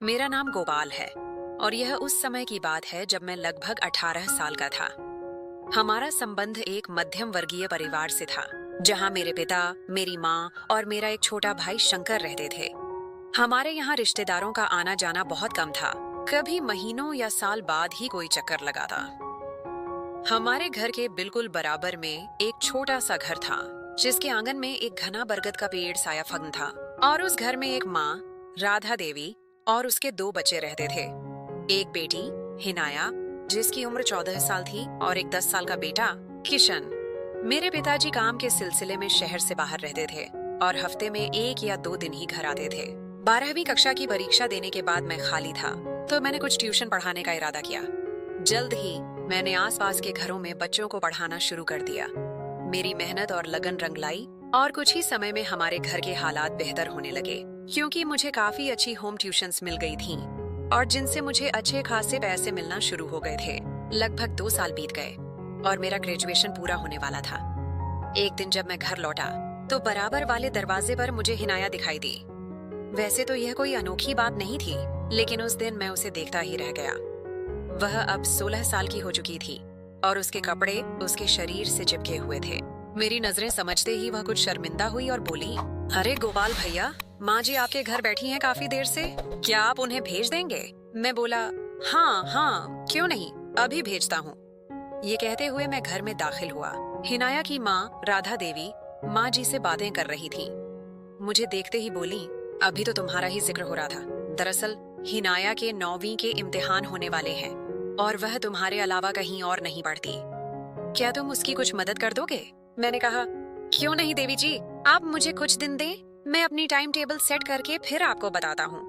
मेरा नाम गोपाल है और यह उस समय की बात है जब मैं लगभग 18 साल का था। हमारा संबंध एक मध्यम वर्गीय परिवार से था, जहां मेरे पिता, मेरी माँ और मेरा एक छोटा भाई शंकर रहते थे। हमारे यहाँ रिश्तेदारों का आना जाना बहुत कम था। कभी महीनों या साल बाद ही कोई चक्कर लगाता। हमारे घर के बिल्कुल बराबर में एक छोटा सा घर था, जिसके आंगन में एक घना बरगद का पेड़ सायाफग्न था और उस घर में एक माँ, राधा देवी, और उसके 2 बच्चे रहते थे। एक बेटी हिनाया, जिसकी उम्र 14 साल थी, और एक 10 साल का बेटा किशन। मेरे पिताजी काम के सिलसिले में शहर से बाहर रहते थे और हफ्ते में 1 या 2 दिन ही घर आते थे। 12वीं कक्षा की परीक्षा देने के बाद मैं खाली था, तो मैंने कुछ ट्यूशन पढ़ाने का इरादा किया। जल्द ही मैंने आसपास के घरों में बच्चों को पढ़ाना शुरू कर दिया। मेरी मेहनत और लगन रंग लाई और कुछ ही समय में हमारे घर के हालात बेहतर होने लगे, क्योंकि मुझे काफी अच्छी होम ट्यूशन्स मिल गई थीं और जिनसे मुझे अच्छे खासे पैसे मिलना शुरू हो गए थे। लगभग 2 साल बीत गए और मेरा ग्रेजुएशन पूरा होने वाला था। एक दिन जब मैं घर लौटा तो बराबर वाले दरवाजे पर मुझे हिनाया दिखाई दी। वैसे तो यह कोई अनोखी बात नहीं थी, लेकिन उस दिन मैं उसे देखता ही रह गया। वह अब 16 साल की हो चुकी थी और उसके कपड़े उसके शरीर से चिपके हुए थे। मेरी नजरें समझते ही वह कुछ शर्मिंदा हुई और बोली, अरे गोपाल भैया, माँ जी आपके घर बैठी हैं काफी देर से, क्या आप उन्हें भेज देंगे? मैं बोला, हाँ हाँ, क्यों नहीं, अभी भेजता हूँ। ये कहते हुए मैं घर में दाखिल हुआ। हिनाया की माँ राधा देवी माँ जी से बातें कर रही थी। मुझे देखते ही बोली, अभी तो तुम्हारा ही जिक्र हो रहा था। दरअसल हिनाया के 9वीं के इम्तिहान होने वाले हैं और वह तुम्हारे अलावा कहीं और नहीं पढ़ती। क्या तुम उसकी कुछ मदद कर दोगे? मैंने कहा, क्यों नहीं देवी जी, आप मुझे कुछ दिन दें, मैं अपनी टाइम टेबल सेट करके फिर आपको बताता हूँ।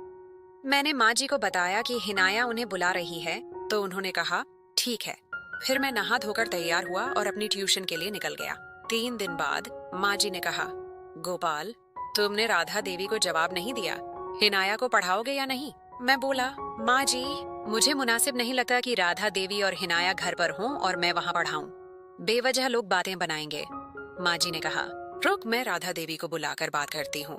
मैंने माँ जी को बताया कि हिनाया उन्हें बुला रही है, तो उन्होंने कहा, ठीक है। फिर मैं नहा धोकर तैयार हुआ और अपनी ट्यूशन के लिए निकल गया। 3 दिन बाद माँ जी ने कहा, गोपाल, तुमने राधा देवी को जवाब नहीं दिया, हिनाया को पढ़ाओगे या नहीं? मैं बोला, माँ जी, मुझे मुनासिब नहीं लगता कि राधा देवी और हिनाया घर पर हों और मैं वहाँ पढ़ाऊं। बेवजह लोग बातें बनाएंगे। माँ जी ने कहा, रुक, मैं राधा देवी को बुलाकर बात करती हूँ।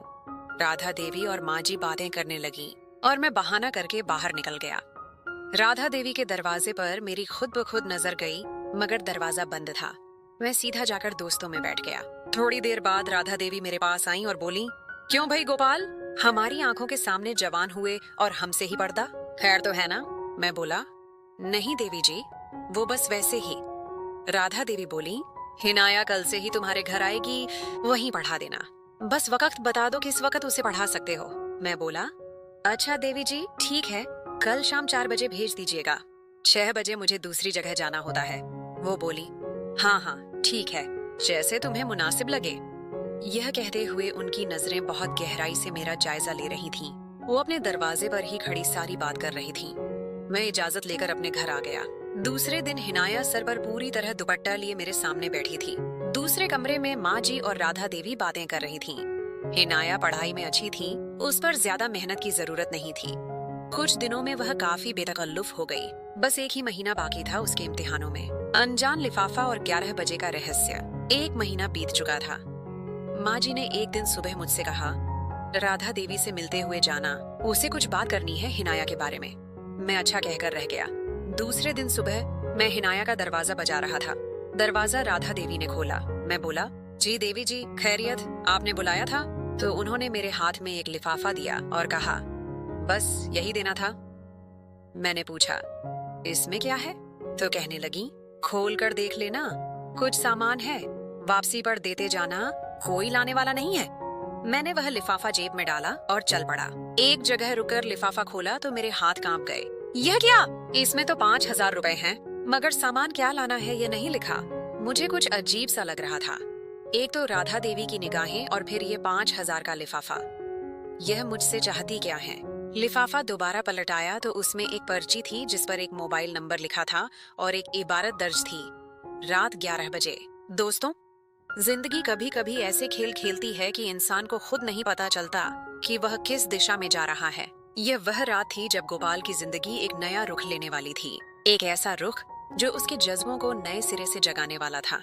राधा देवी और माँ जी बातें करने लगी और मैं बहाना करके बाहर निकल गया। राधा देवी के दरवाजे पर मेरी खुद ब खुद नजर गई, मगर दरवाजा बंद था। मैं सीधा जाकर दोस्तों में बैठ गया। थोड़ी देर बाद राधा देवी मेरे पास आई और बोली, क्यों भाई गोपाल, हमारी आंखों के सामने जवान हुए और हमसे ही पर्दा? खैर तो है ना? मैं बोला, नहीं देवी जी, वो बस वैसे ही। राधा देवी बोली, हिनाया कल से ही तुम्हारे घर आएगी, वहीं पढ़ा देना। बस वक्त बता दो किस वक्त उसे पढ़ा सकते हो। मैं बोला, अच्छा देवी जी, ठीक है, कल शाम 4 बजे भेज दीजिएगा। 6 बजे मुझे दूसरी जगह जाना होता है। वो बोली, हाँ हाँ ठीक है, जैसे तुम्हें मुनासिब लगे। यह कहते हुए उनकी नजरें बहुत गहराई से मेरा जायजा ले रही थीं। वो अपने दरवाजे पर ही खड़ी सारी बात कर रही थीं। मैं इजाजत लेकर अपने घर आ गया। दूसरे दिन हिनाया सर पर पूरी तरह दुपट्टा लिए मेरे सामने बैठी थी। दूसरे कमरे में माँ जी और राधा देवी बातें कर रही थीं। हिनाया पढ़ाई में अच्छी थी, उस पर ज्यादा मेहनत की जरूरत नहीं थी। कुछ दिनों में वह काफी बेतकल्लुफ हो गई। बस 1 ही महीना बाकी था उसके इम्तिहानों में। अनजान लिफाफा और 11 बजे का रहस्य। 1 महीना बीत चुका था। माँ जी ने एक दिन सुबह मुझसे कहा, राधा देवी से मिलते हुए जाना, उसे कुछ बात करनी है हिनाया के बारे में। मैं अच्छा कहकर रह गया। दूसरे दिन सुबह मैं हिनाया का दरवाजा बजा रहा था। दरवाजा राधा देवी ने खोला। मैं बोला, जी देवी जी, खैरियत, आपने बुलाया था? तो उन्होंने मेरे हाथ में एक लिफाफा दिया और कहा, बस यही देना था। मैंने पूछा, इसमें क्या है? तो कहने लगी, खोल कर देख लेना, कुछ सामान है, वापसी पर देते जाना, कोई लाने वाला नहीं है। मैंने वह लिफाफा जेब में डाला और चल पड़ा। एक जगह रुककर लिफाफा खोला तो मेरे हाथ कांप गए। यह क्या? इसमें तो 5,000 रुपए हैं, मगर सामान क्या लाना है ये नहीं लिखा। मुझे कुछ अजीब सा लग रहा था। एक तो राधा देवी की निगाहें और फिर ये 5,000 का लिफाफा। यह मुझसे चाहती क्या है? लिफाफा दोबारा पलटाया तो उसमें एक पर्ची थी जिस पर एक मोबाइल नंबर लिखा था और एक इबारत दर्ज थी, रात 11 बजे। दोस्तों, जिंदगी कभी कभी ऐसे खेल खेलती है कि इंसान को खुद नहीं पता चलता कि वह किस दिशा में जा रहा है। यह वह रात थी जब गोपाल की जिंदगी एक नया रुख लेने वाली थी। एक ऐसा रुख जो उसके जज्बों को नए सिरे से जगाने वाला था।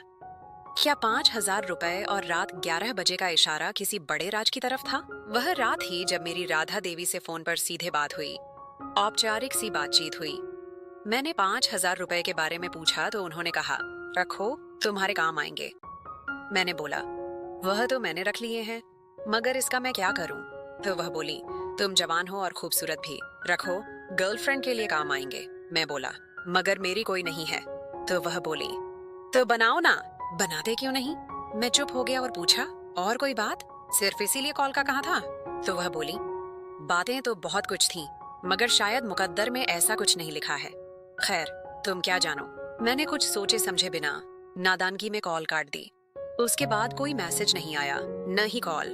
क्या 5,000 रुपए और रात 11 बजे का इशारा किसी बड़े राज की तरफ था? वह रात ही जब मेरी राधा देवी से फोन पर सीधे बात हुई। औपचारिक सी बातचीत हुई। मैंने 5,000 रुपए के बारे में पूछा तो उन्होंने कहा, रखो, तुम्हारे काम आएंगे। मैंने बोला, वह तो मैंने रख लिए हैं, मगर इसका मैं क्या करूं? तो वह बोली, तुम जवान हो और खूबसूरत भी, रखो, गर्लफ्रेंड के लिए काम आएंगे। मैं बोला, मगर मेरी कोई नहीं है। तो वह बोली, तो बनाओ ना। बनाते क्यों नहीं? मैं चुप हो गया और पूछा, और कोई बात? सिर्फ इसीलिए कॉल का कहा था? तो वह बोली, बातें तो बहुत कुछ थीं, मगर शायद मुकद्दर में ऐसा कुछ नहीं लिखा है। खैर, तुम क्या जानो। मैंने कुछ सोचे समझे बिना नादानगी में कॉल काट दी। उसके बाद कोई मैसेज नहीं आया, न ही कॉल।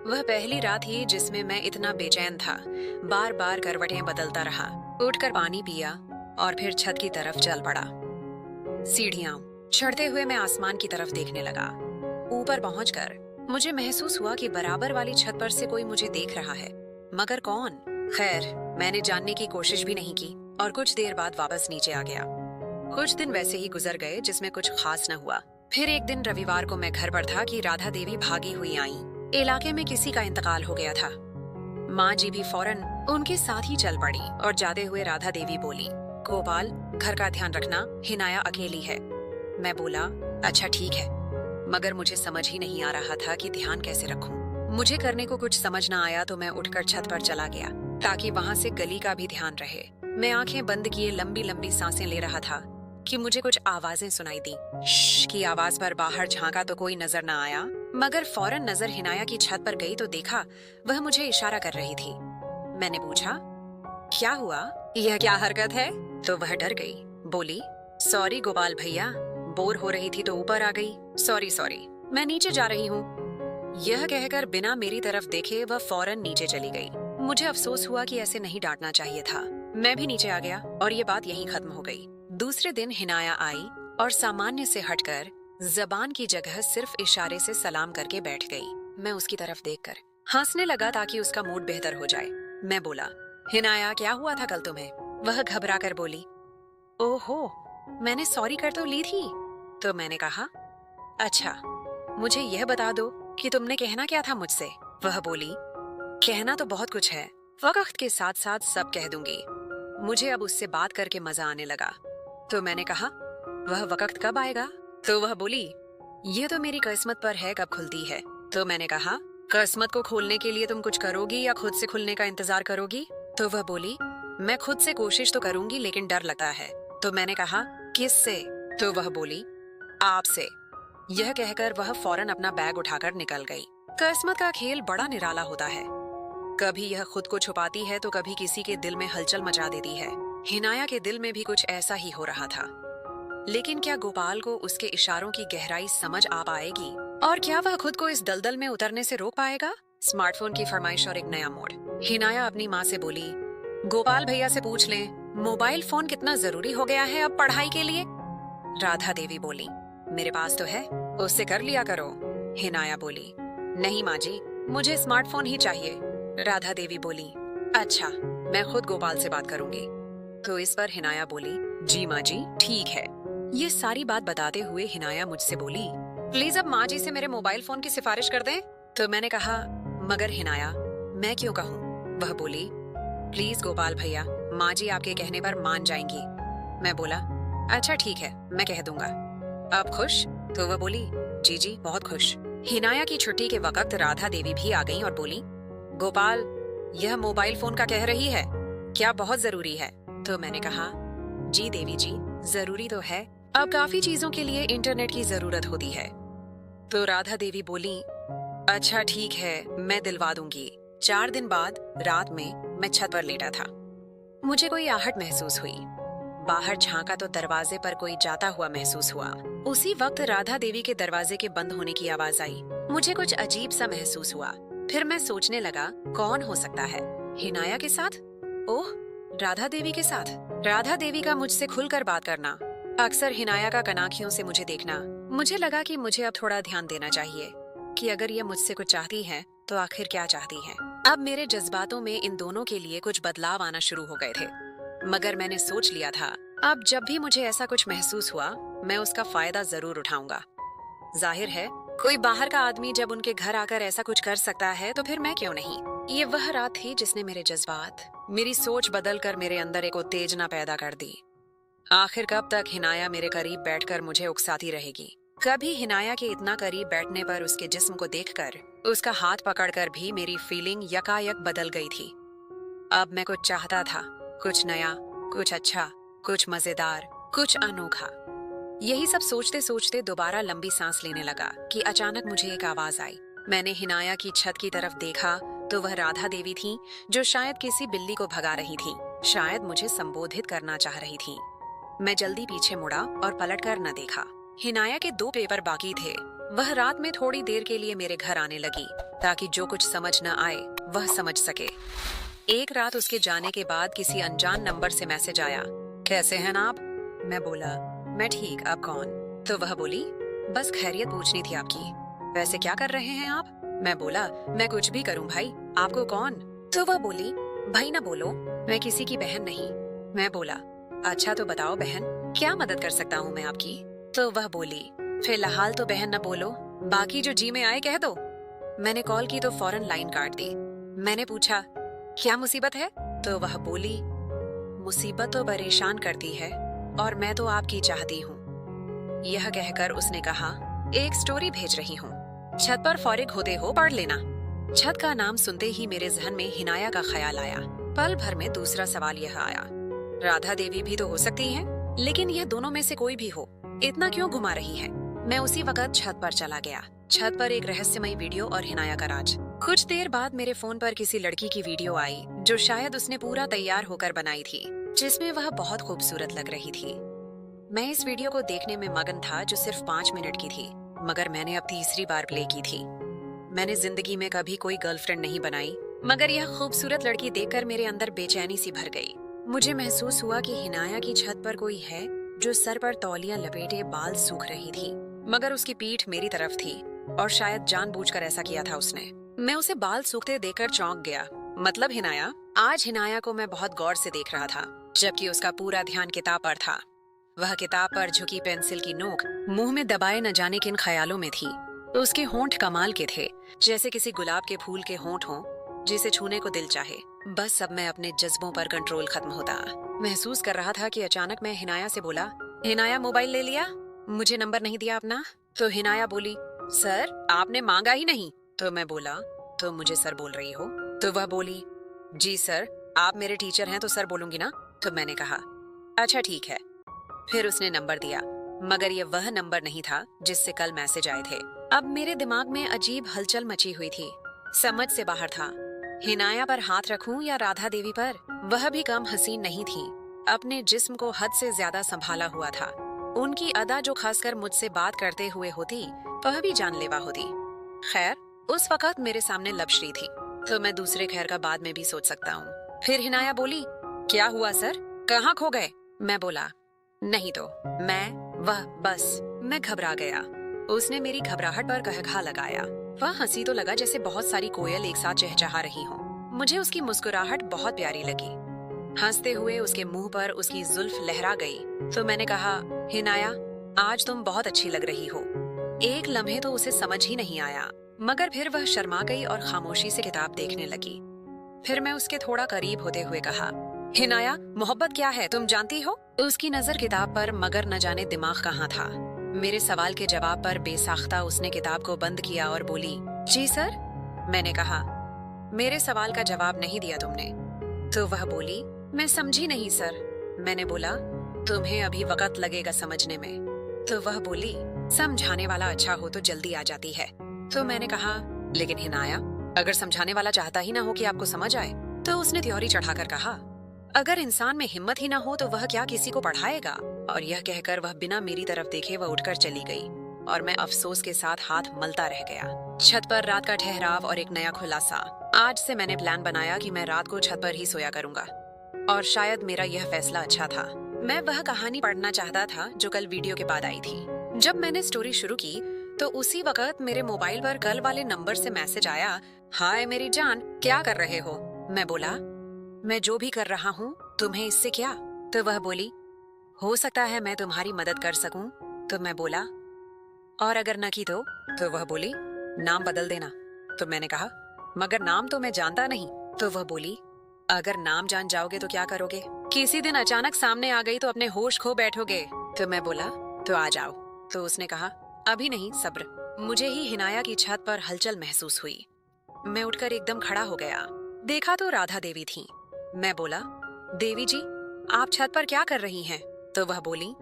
वह पहली रात ही जिसमें मैं इतना बेचैन था। बार बार करवटें बदलता रहा, उठकर पानी पिया और फिर छत की तरफ चल पड़ा। सीढ़ियां चढ़ते हुए मैं आसमान की तरफ देखने लगा। ऊपर पहुंचकर मुझे महसूस हुआ कि बराबर वाली छत पर से कोई मुझे देख रहा है, मगर कौन? खैर, मैंने जानने की कोशिश भी नहीं की और कुछ देर बाद वापस नीचे आ गया। कुछ दिन वैसे ही गुजर गए जिसमें कुछ खास न हुआ। फिर एक दिन रविवार को मैं घर पर था कि राधा देवी भागी हुई आई। इलाके में किसी का इंतकाल हो गया था। माँ जी भी फौरन उनके साथ ही चल पड़ी और जाते हुए राधा देवी बोली, गोपाल, घर का ध्यान रखना, हिनाया अकेली है। मैं बोला, अच्छा ठीक है, मगर मुझे समझ ही नहीं आ रहा था कि ध्यान कैसे रखूं। मुझे करने को कुछ समझ न आया तो मैं उठकर छत पर चला गया ताकि वहाँ से गली का भी ध्यान रहे। मैं आंखें बंद किए लंबी लंबी सांसें ले रहा था कि मुझे कुछ आवाजें सुनाई दी। श्श की आवाज पर बाहर झांका तो कोई नजर न आया, मगर फौरन नजर हिनाया की छत पर गई तो देखा वह मुझे इशारा कर रही थी। मैंने पूछा, क्या हुआ? यह क्या हरकत है? तो वह डर गई, बोली, सॉरी गोपाल भैया, बोर हो रही थी तो ऊपर आ गई। सॉरी सॉरी, मैं नीचे जा रही हूँ। यह कहकर बिना मेरी तरफ देखे वह फौरन नीचे चली गई। मुझे अफसोस हुआ कि ऐसे नहीं डांटना चाहिए था। मैं भी नीचे आ गया और ये बात यहीं खत्म हो गई। दूसरे दिन हिनाया आई और सामान्य से हटकर जबान की जगह सिर्फ इशारे से सलाम करके बैठ गई। मैं उसकी तरफ देखकर हंसने लगा ताकि उसका मूड बेहतर हो जाए। मैं बोला, हिनाया, क्या हुआ था कल तुम्हें? वह घबरा कर बोली, ओहो, मैंने सॉरी कर तो ली थी। तो मैंने कहा, अच्छा, मुझे यह बता दो कि तुमने कहना क्या था मुझसे? वह बोली, कहना तो बहुत कुछ है, वक्त के साथ साथ सब कह दूंगी। मुझे अब उससे बात करके मजा आने लगा। तो मैंने कहा, वह वक्त कब आएगा? तो वह बोली, यह तो मेरी किस्मत पर है कब खुलती है। तो मैंने कहा, किस्मत को खोलने के लिए तुम कुछ करोगी या खुद से खुलने का इंतजार करोगी? तो वह बोली, मैं खुद से कोशिश तो करूंगी लेकिन डर लगता है। तो मैंने कहा, किससे? तो वह बोली, आपसे। यह कहकर वह फौरन अपना बैग उठाकर निकल गई। किस्मत का खेल बड़ा निराला होता है। कभी यह खुद को छुपाती है तो कभी किसी के दिल में हलचल मचा देती है। हिनाया के दिल में भी कुछ ऐसा ही हो रहा था। लेकिन क्या गोपाल को उसके इशारों की गहराई समझ आ पाएगी? और क्या वह खुद को इस दलदल में उतरने से रोक पाएगा? स्मार्टफोन की फरमाइश और एक नया मोड़। हिनाया अपनी माँ से बोली, गोपाल भैया से पूछ लें, मोबाइल फोन कितना जरूरी हो गया है अब पढ़ाई के लिए? राधा देवी बोली, मेरे पास तो है, उससे कर लिया करो। हिनाया बोली, नहीं माँ जी, मुझे स्मार्टफोन ही चाहिए। राधा देवी बोली, अच्छा, मैं खुद गोपाल से बात करूंगी। तो इस पर हिनाया बोली, जी माँ जी, ठीक है। ये सारी बात बताते हुए हिनाया मुझसे बोली, प्लीज अब माँ जी से मेरे मोबाइल फोन की सिफारिश कर दें। तो मैंने कहा, मगर हिनाया, मैं क्यों कहूँ? वह बोली, प्लीज गोपाल भैया, माँ जी आपके कहने पर मान जाएंगी। मैं बोला, अच्छा ठीक है, मैं कह दूंगा। अब खुश? तो वह बोली, जी जी, बहुत खुश। हिनाया की छुट्टी के वक्त राधा देवी भी आ गईं और बोली, गोपाल, यह मोबाइल फोन का कह रही है, क्या बहुत जरूरी है? तो मैंने कहा, जी देवी जी, जरूरी तो है, अब काफी चीजों के लिए इंटरनेट की जरूरत होती है। तो राधा देवी बोली, अच्छा ठीक है, मैं दिलवा दूंगी। 4 दिन बाद रात में मैं छत पर लेटा था। मुझे कोई आहट महसूस हुई। बाहर झांका तो दरवाजे पर कोई जाता हुआ महसूस हुआ। उसी वक्त राधा देवी के दरवाजे के बंद होने की आवाज आई। मुझे कुछ अजीब सा महसूस हुआ। फिर मैं सोचने लगा, कौन हो सकता है? हिनाया के साथ? ओह, राधा देवी के साथ। राधा देवी का मुझसे खुलकर बात करना, अक्सर हिनाया का कनाखियों से मुझे देखना। मुझे लगा कि मुझे अब थोड़ा ध्यान देना चाहिए कि अगर ये मुझसे कुछ चाहती है तो आखिर क्या चाहती है। अब मेरे जज्बातों में इन दोनों के लिए कुछ बदलाव आना शुरू हो गए थे, मगर मैंने सोच लिया था अब जब भी मुझे ऐसा कुछ महसूस हुआ मैं उसका फायदा जरूर उठाऊंगा। जाहिर है, कोई बाहर का आदमी जब उनके घर आकर ऐसा कुछ कर सकता है तो फिर मैं क्यों नहीं। ये वह रात थी जिसने मेरे जज्बात, मेरी सोच बदलकर मेरे अंदर एक उत्तेजना पैदा कर दी। आखिर कब तक हिनाया मेरे करीब बैठकर मुझे उकसाती रहेगी? कभी हिनाया के इतना करीब बैठने पर उसके जिस्म को देखकर, उसका हाथ पकड़कर भी मेरी फीलिंग यकायक बदल गई थी। अब मैं कुछ चाहता था, कुछ नया, कुछ अच्छा, कुछ मजेदार, कुछ अनोखा। यही सब सोचते सोचते दोबारा लंबी सांस लेने लगा कि अचानक मुझे एक आवाज आई। मैंने हिनाया की छत की तरफ देखा तो वह राधा देवी थी, जो शायद किसी बिल्ली को भगा रही थी, शायद मुझे संबोधित करना चाह रही थी। मैं जल्दी पीछे मुड़ा और पलटकर न देखा। हिनाया के 2 पेपर बाकी थे। वह रात में थोड़ी देर के लिए मेरे घर आने लगी ताकि जो कुछ समझ न आए वह समझ सके। एक रात उसके जाने के बाद किसी अनजान नंबर से मैसेज आया, कैसे हैं आप? मैं बोला, मैं ठीक, आप कौन? तो वह बोली, बस खैरियत पूछनी थी आपकी। वैसे क्या कर रहे हैं आप? मैं बोला, मैं कुछ भी करूं भाई, आपको कौन? तो वह बोली, भाई ना बोलो, मैं किसी की बहन नहीं। मैं बोला, अच्छा तो बताओ बहन, क्या मदद कर सकता हूँ मैं आपकी? तो वह बोली, फिलहाल तो बहन न बोलो, बाकी जो जी में आए कह दो। मैंने कॉल की तो फौरन लाइन काट दी। मैंने पूछा, क्या मुसीबत है? तो वह बोली, मुसीबत तो परेशान करती है और मैं तो आपकी चाहती हूँ। यह कहकर उसने कहा, एक स्टोरी भेज रही हूँ, छत पर फारिग होते हो पढ़ लेना। छत का नाम सुनते ही मेरे जहन में हिनाया का ख्याल आया। पल भर में दूसरा सवाल यह आया, राधा देवी भी तो हो सकती हैं, लेकिन यह दोनों में से कोई भी हो, इतना क्यों घुमा रही है? मैं उसी वक्त छत पर चला गया। छत पर एक रहस्यमय वीडियो और हिनाया का राज। कुछ देर बाद मेरे फोन पर किसी लड़की की वीडियो आई जो शायद उसने पूरा तैयार होकर बनाई थी, जिसमें वह बहुत खूबसूरत लग रही थी। मैं इस वीडियो को देखने में मगन था जो सिर्फ 5 मिनट की थी, मगर मैंने अब तीसरी बार प्ले की थी। मैंने जिंदगी में कभी कोई गर्लफ्रेंड नहीं बनाई, मगर यह खूबसूरत लड़की देखकर मेरे अंदर बेचैनी सी भर गई। मुझे महसूस हुआ कि हिनाया की छत पर कोई है जो सर पर तौलियां लपेटे बाल सूख रही थी, मगर उसकी पीठ मेरी तरफ थी और शायद जानबूझकर ऐसा किया था उसने। मैं उसे बाल सूखते देखकर चौंक गया। मतलब हिनाया? आज हिनाया को मैं बहुत गौर से देख रहा था, जबकि उसका पूरा ध्यान किताब पर था। वह किताब पर झुकी पेंसिल की नोक मुंह में दबाए न जाने किन ख्यालों में थी। तो उसके होंठ कमाल के थे, जैसे किसी गुलाब के फूल के होंठ हों जिसे छूने को दिल चाहे। बस अब मैं अपने जज्बों पर कंट्रोल खत्म होता महसूस कर रहा था कि अचानक मैं हिनाया से बोला, हिनाया मोबाइल ले लिया? मुझे नंबर नहीं दिया अपना? तो हिनाया बोली, सर आपने मांगा ही नहीं। तो मैं बोला, तो मुझे सर बोल रही हो? तो वह बोली, जी सर, आप मेरे टीचर हैं तो सर बोलूंगी ना। तो मैंने कहा, अच्छा ठीक है। फिर उसने नंबर दिया, मगर यह वह नंबर नहीं था जिससे कल मैसेज आए थे। अब मेरे दिमाग में अजीब हलचल मची हुई थी, समझ से बाहर था। हिनाया पर हाथ रखूं या राधा देवी पर? वह भी कम हसीन नहीं थी, अपने जिस्म को हद से ज्यादा संभाला हुआ था। उनकी अदा जो खासकर मुझसे बात करते हुए होती, वह भी जानलेवा होती। खैर, उस वक्त मेरे सामने लबश्री थी, तो मैं दूसरे खैर का बाद में भी सोच सकता हूँ। फिर हिनाया बोली, क्या हुआ सर, कहाँ खो गए? मैं बोला, नहीं तो वह बस मैं घबरा गया। उसने मेरी घबराहट पर कहखा लगाया। वह हंसी तो लगा जैसे बहुत सारी कोयल एक साथ चहचहा रही हों। मुझे उसकी मुस्कुराहट बहुत प्यारी लगी। हंसते हुए उसके मुंह पर उसकी जुल्फ लहरा गई तो मैंने कहा, हिनाया आज तुम बहुत अच्छी लग रही हो। एक लम्हे तो उसे समझ ही नहीं आया, मगर फिर वह शर्मा गई और खामोशी से किताब देखने लगी। फिर मैं उसके थोड़ा करीब होते हुए कहा, हिनाया मोहब्बत क्या है तुम जानती हो? उसकी नजर किताब पर, मगर न जाने दिमाग कहाँ था। मेरे सवाल के जवाब पर बेसाख्ता उसने किताब को बंद किया और बोली, जी सर। मैंने कहा, मेरे सवाल का जवाब नहीं दिया तुमने। तो वह बोली, मैं समझी नहीं सर। मैंने बोला, तुम्हें अभी वक्त लगेगा समझने में। तो वह बोली, समझाने वाला अच्छा हो तो जल्दी आ जाती है। तो मैंने कहा, लेकिन हिनाया अगर समझाने वाला चाहता ही ना हो कि आपको समझ आए? तो उसने त्योरी चढ़ाकर कहा, अगर इंसान में हिम्मत ही ना हो तो वह क्या किसी को पढ़ाएगा? और यह कहकर वह बिना मेरी तरफ देखे वह उठकर चली गई और मैं अफसोस के साथ हाथ मलता रह गया। छत पर रात का ठहराव और एक नया खुलासा। आज से मैंने प्लान बनाया कि मैं रात को छत पर ही सोया करूंगा, और शायद मेरा यह फैसला अच्छा था। मैं वह कहानी पढ़ना चाहता था जो कल वीडियो के बाद आई थी। जब मैंने स्टोरी शुरू की तो उसी वक्त मेरे मोबाइल पर कल वाले नंबर से मैसेज आया, हाय मेरी जान, क्या कर रहे हो? मैं बोला, मैं जो भी कर रहा हूँ तुम्हें इससे क्या? तो वह बोली, हो सकता है मैं तुम्हारी मदद कर सकूं। तो मैं बोला, और अगर न की तो? तो वह बोली, नाम बदल देना। तो मैंने कहा, मगर नाम तो मैं जानता नहीं। तो वह बोली, अगर नाम जान जाओगे तो क्या करोगे? किसी दिन अचानक सामने आ गई तो अपने होश खो बैठोगे। तो मैं बोला, तो आ जाओ। तो उसने कहा, अभी नहीं, सब्र। मुझे ही हिनाया की छत पर हलचल महसूस हुई। मैं उठकर एकदम खड़ा हो गया। देखा तो राधा देवी थी। मैं बोला, देवी जी, आप छत पर क्या कर रही हैं? तो वह बोली,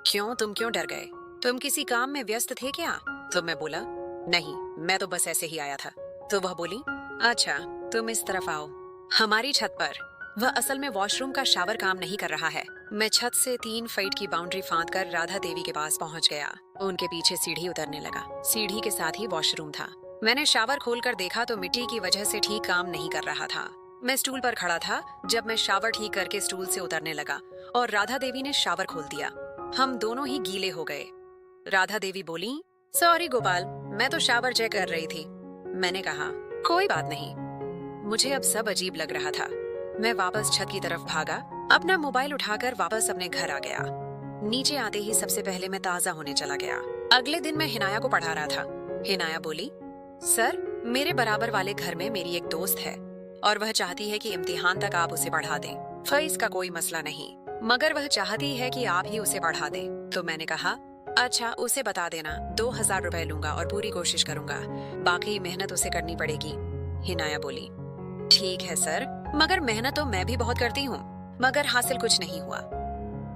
क्यों, तुम क्यों डर गए? तुम किसी काम में व्यस्त थे क्या? तो मैं बोला, नहीं, मैं तो बस ऐसे ही आया था। तो वह बोली, अच्छा, तुम इस तरफ आओ। हमारी छत पर वह असल में वॉशरूम का शावर काम नहीं कर रहा है। मैं छत से 3 फीट की बाउंड्री फांद कर राधा देवी के पास पहुंच गया। उनके पीछे सीढ़ी उतरने लगा। सीढ़ी के साथ ही वॉशरूम था। मैंने शावर खोलकर देखा तो मिट्टी की वजह से ठीक काम नहीं कर रहा था। मैं स्टूल पर खड़ा था जब मैं शावर ठीक करके स्टूल से उतरने लगा और राधा देवी ने शावर खोल दिया। हम दोनों ही गीले हो गए। राधा देवी बोली, सॉरी गोपाल, मैं तो शावर चेक कर रही थी। मैंने कहा, कोई बात नहीं। मुझे अब सब अजीब लग रहा था। मैं वापस छत की तरफ भागा, अपना मोबाइल उठाकर वापस अपने घर आ गया। नीचे आते ही सबसे पहले मैं ताजा होने चला गया। अगले दिन मैं हिनाया को पढ़ा रहा था। हिनाया बोली, सर, मेरे बराबर वाले घर में मेरी एक दोस्त है और वह चाहती है कि इम्तिहान तक आप उसे पढ़ा दें। फीस का कोई मसला नहीं, मगर वह चाहती है कि आप ही उसे पढ़ा दें। तो मैंने कहा, अच्छा, उसे बता देना 2000 रुपए लूंगा और पूरी कोशिश करूंगा, बाकी मेहनत उसे करनी पड़ेगी। हिनाया बोली, ठीक है सर, मगर मेहनत तो मैं भी बहुत करती हूँ, मगर हासिल कुछ नहीं हुआ।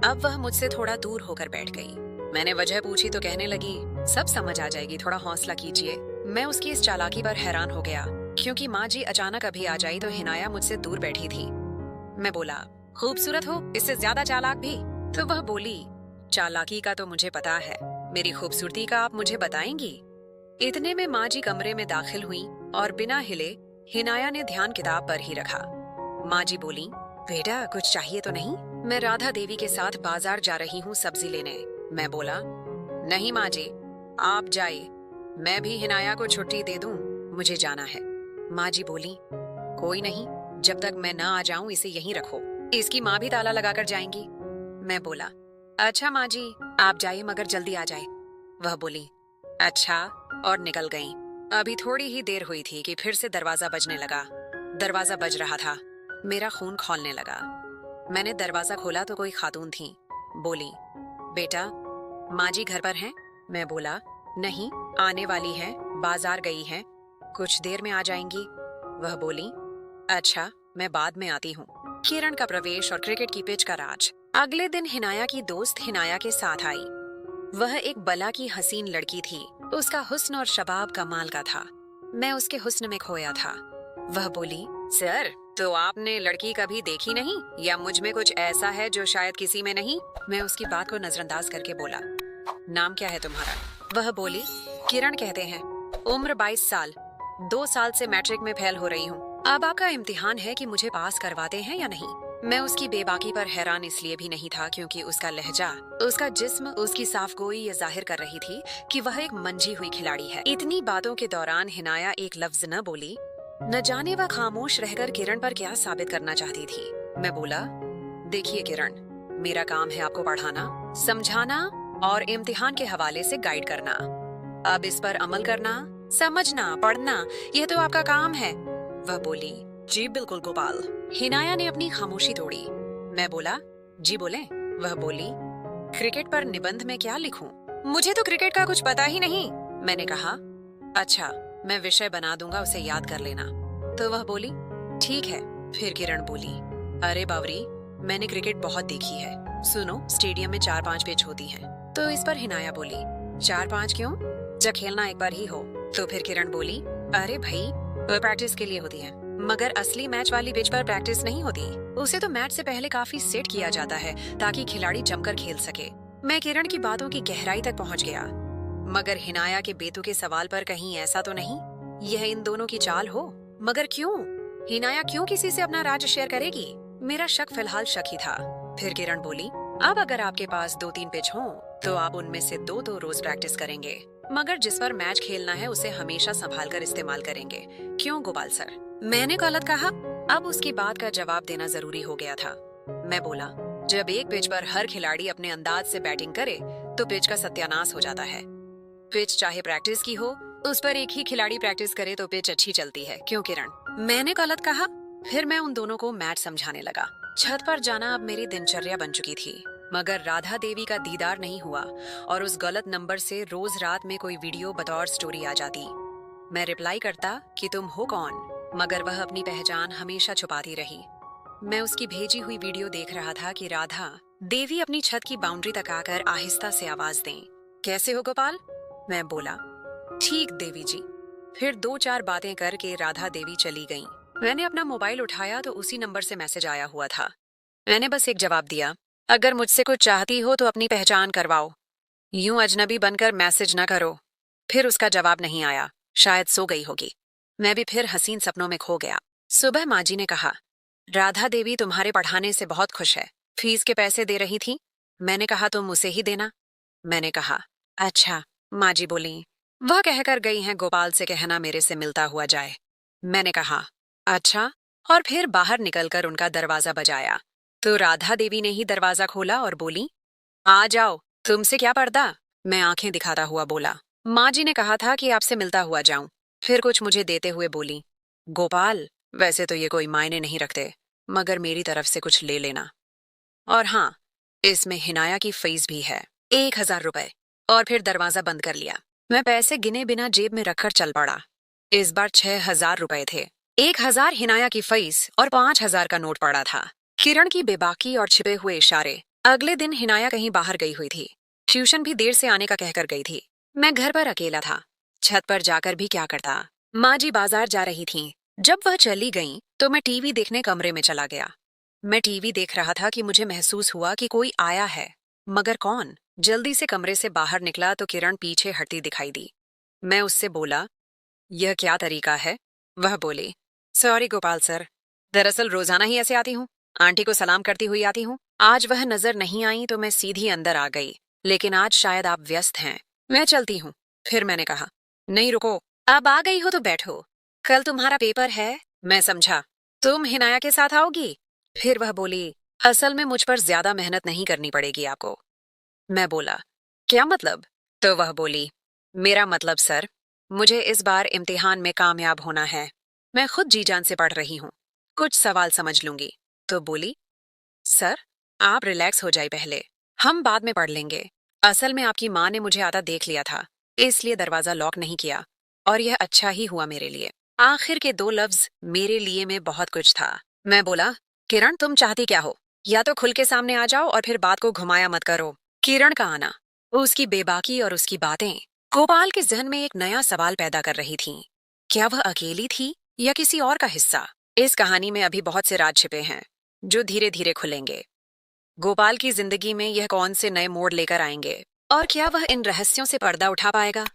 अब वह मुझसे थोड़ा दूर होकर बैठ गई। मैंने वजह पूछी तो कहने लगी, सब समझ आ जाएगी, थोड़ा हौसला कीजिए। मैं उसकी इस चालाकी पर हैरान हो गया, क्योंकि माँ जी अचानक अभी आ जाई तो हिनाया मुझसे दूर बैठी थी। मैं बोला, खूबसूरत हो, इससे ज्यादा चालाक भी? तो वह बोली, चालाकी का तो मुझे पता है, मेरी खूबसूरती का आप मुझे बताएंगी? इतने में माँ जी कमरे में दाखिल हुई और बिना हिले हिनाया ने ध्यान किताब पर ही रखा। माँ जी बोली, बेटा, कुछ चाहिए तो नहीं? मैं राधा देवी के साथ बाजार जा रही हूँ सब्जी लेने। मैं बोला, नहीं माँ जी, आप जाइए, मैं भी हिनाया को छुट्टी दे दूं, मुझे जाना है। माँ जी बोली, कोई नहीं, जब तक मैं न आ जाऊं इसे यहीं रखो, इसकी माँ भी ताला लगाकर जाएंगी। मैं बोला, अच्छा माँ जी, आप जाइए मगर जल्दी आ जाए। वह बोली, अच्छा, और निकल गई। अभी थोड़ी ही देर हुई थी कि फिर से दरवाजा बजने लगा। दरवाजा बज रहा था। मेरा खून खौलने लगा। मैंने दरवाजा खोला तो कोई खातून थी। बोली, बेटा, माँ जी घर पर हैं? मैं बोला, नहीं, आने वाली है, बाजार गई है, कुछ देर में आ जाएंगी। वह बोली, अच्छा, मैं बाद में आती हूँ। किरण का प्रवेश और क्रिकेट की पिच का राज। अगले दिन हिनाया की दोस्त हिनाया के साथ आई। वह एक बला की हसीन लड़की थी। उसका हुस्न और शबाब कमाल का था। मैं उसके हुस्न में खोया था। वह बोली, सर, तो आपने लड़की कभी देखी नहीं, या मुझ में कुछ ऐसा है जो शायद किसी में नहीं? मैं उसकी बात को नजरअंदाज करके बोला, नाम क्या है तुम्हारा? वह बोली, किरण कहते हैं, उम्र 22 साल, 2 साल से मैट्रिक में फेल हो रही हूँ। अब आपका इम्तिहान है कि मुझे पास करवाते हैं या नहीं। मैं उसकी बेबाकी पर हैरान इसलिए भी नहीं था क्योंकि उसका लहजा, उसका जिस्म, उसकी साफगोई ये जाहिर कर रही थी कि वह एक मंझी हुई खिलाड़ी है। इतनी बातों के दौरान हिनाया एक लफ्ज न बोली। न जाने वह खामोश रहकर किरण पर क्या साबित करना चाहती थी। मैं बोला, देखिए किरण, मेरा काम है आपको पढ़ाना, समझाना और इम्तिहान के हवाले से गाइड करना। अब इस पर अमल करना, समझना, पढ़ना, यह तो आपका काम है। वह बोली, जी बिल्कुल गोपाल। हिनाया ने अपनी खामोशी तोड़ी। मैं बोला, जी बोले। वह बोली, क्रिकेट पर निबंध में क्या लिखूं? मुझे तो क्रिकेट का कुछ पता ही नहीं। मैंने कहा, अच्छा, मैं विषय बना दूंगा, उसे याद कर लेना। तो वह बोली, ठीक है। फिर किरण बोली, अरे बावरी, मैंने क्रिकेट बहुत देखी है। सुनो, स्टेडियम में 4-5 पिच होती हैं। तो इस पर हिनाया बोली, 4-5 क्यों? जब खेलना एक बार ही हो। तो फिर किरण बोली, अरे भाई, वो प्रैक्टिस के लिए होती है, मगर असली मैच वाली पिच पर प्रैक्टिस नहीं होती। उसे तो मैच से पहले काफी सेट किया जाता है ताकि खिलाड़ी जमकर खेल सके। मैं किरण की बातों की गहराई तक पहुंच गया, मगर हिनाया के बेतुके सवाल पर कहीं ऐसा तो नहीं यह इन दोनों की चाल हो? मगर क्यों? हिनाया क्यों किसी से अपना राज शेयर करेगी? मेरा शक फिलहाल शक ही था। फिर किरण बोली, अब अगर आपके पास 2-3 पिच हों, तो आप उनमें से 2 रोज प्रैक्टिस करेंगे, मगर जिस पर मैच खेलना है उसे हमेशा संभाल कर इस्तेमाल करेंगे। क्यों गोपाल सर? मैंने गलत कहा? अब उसकी बात का जवाब देना जरूरी हो गया था। मैं बोला, जब एक पिच पर हर खिलाड़ी अपने अंदाज से बैटिंग करे तो पिच का सत्यानाश हो जाता है। पिच चाहे प्रैक्टिस की हो, उस पर एक ही खिलाड़ी प्रैक्टिस करे तो पिच अच्छी चलती है। क्यों किरण? मैंने गलत कहा? फिर मैं उन दोनों को मैच समझाने लगा। छत पर जाना अब मेरी दिनचर्या बन चुकी थी, मगर राधा देवी का दीदार नहीं हुआ और उस गलत नंबर से रोज रात में कोई वीडियो बतौर स्टोरी आ जाती। मैं रिप्लाई करता कि तुम हो कौन, मगर वह अपनी पहचान हमेशा छुपाती रही। मैं उसकी भेजी हुई वीडियो देख रहा था कि राधा देवी अपनी छत की बाउंड्री तक आकर आहिस्ता से आवाज दें, कैसे हो गोपाल? मैं बोला, ठीक देवी जी। फिर दो चार बातें करके राधा देवी चली गईं। मैंने अपना मोबाइल उठाया तो उसी नंबर से मैसेज आया हुआ था। मैंने बस एक जवाब दिया, अगर मुझसे कुछ चाहती हो तो अपनी पहचान करवाओ, यूं अजनबी बनकर मैसेज न करो। फिर उसका जवाब नहीं आया, शायद सो गई होगी। मैं भी फिर हसीन सपनों में खो गया। सुबह माँ जी ने कहा, राधा देवी तुम्हारे पढ़ाने से बहुत खुश है, फीस के पैसे दे रही थी। मैंने कहा तुम उसे ही देना। मैंने कहा, अच्छा। माँ जी बोली, वह कहकर गई हैं गोपाल से कहना मेरे से मिलता हुआ जाए। मैंने कहा, अच्छा। और फिर बाहर निकलकर उनका दरवाजा बजाया तो राधा देवी ने ही दरवाजा खोला और बोली, आ जाओ, तुमसे क्या पर्दा? मैं आंखें दिखाता हुआ बोला, माँ जी ने कहा था कि आपसे मिलता हुआ जाऊं। फिर कुछ मुझे देते हुए बोली, गोपाल, वैसे तो ये कोई मायने नहीं रखते, मगर मेरी तरफ से कुछ ले लेना। और हाँ, इसमें हिनाया की फीस भी है, 1,000 रुपए। और फिर दरवाजा बंद कर लिया। मैं पैसे गिने बिना जेब में रखकर चल पड़ा। इस बार 6,000 रुपए थे। 1,000 हिनाया की फीस और 5,000 का नोट पड़ा था। किरण की बेबाकी और छिपे हुए इशारे। अगले दिन हिनाया कहीं बाहर गई हुई थी। ट्यूशन भी देर से आने का कहकर गई थी। मैं घर पर अकेला था। छत पर जाकर भी क्या करता। माँ जी बाजार जा रही थीं। जब वह चली गईं, तो मैं टीवी देखने कमरे में चला गया। मैं टीवी देख रहा था कि मुझे महसूस हुआ कि कोई आया है, मगर कौन? जल्दी से कमरे से बाहर निकला तो किरण पीछे हटती दिखाई दी। मैं उससे बोला, यह क्या तरीका है? वह बोली, सॉरी गोपाल सर, दरअसल रोजाना ही ऐसे आती हूँ, आंटी को सलाम करती हुई आती हूँ। आज वह नजर नहीं आई तो मैं सीधी अंदर आ गई, लेकिन आज शायद आप व्यस्त हैं, मैं चलती हूँ। फिर मैंने कहा, नहीं रुको, अब आ गई हो तो बैठो, कल तुम्हारा पेपर है। मैं समझा, तुम हिनाया के साथ आओगी? फिर वह बोली, असल में मुझ पर ज्यादा मेहनत नहीं करनी पड़ेगी आपको। मैं बोला, क्या मतलब? तो वह बोली, मेरा मतलब सर, मुझे इस बार इम्तिहान में कामयाब होना है। मैं खुद जी जान से पढ़ रही हूँ, कुछ सवाल समझ लूंगी। तो बोली, सर, आप रिलैक्स हो जाए पहले, हम बाद में पढ़ लेंगे। असल में आपकी माँ ने मुझे आता देख लिया था, इसलिए दरवाजा लॉक नहीं किया, और यह अच्छा ही हुआ मेरे लिए। आखिर के 2 लफ्ज मेरे लिए में बहुत कुछ था। मैं बोला, किरण तुम चाहती क्या हो? या तो खुल के सामने आ जाओ और फिर बात को घुमाया मत करो। किरण का आना, उसकी बेबाकी और उसकी बातें गोपाल के जहन में एक नया सवाल पैदा कर रही थीं। क्या वह अकेली थी या किसी और का हिस्सा? इस कहानी में अभी बहुत से राज छिपे हैं, जो धीरे धीरे खुलेंगे। गोपाल की जिंदगी में यह कौन से नए मोड़ लेकर आएंगे, और क्या वह इन रहस्यों से पर्दा उठा पाएगा?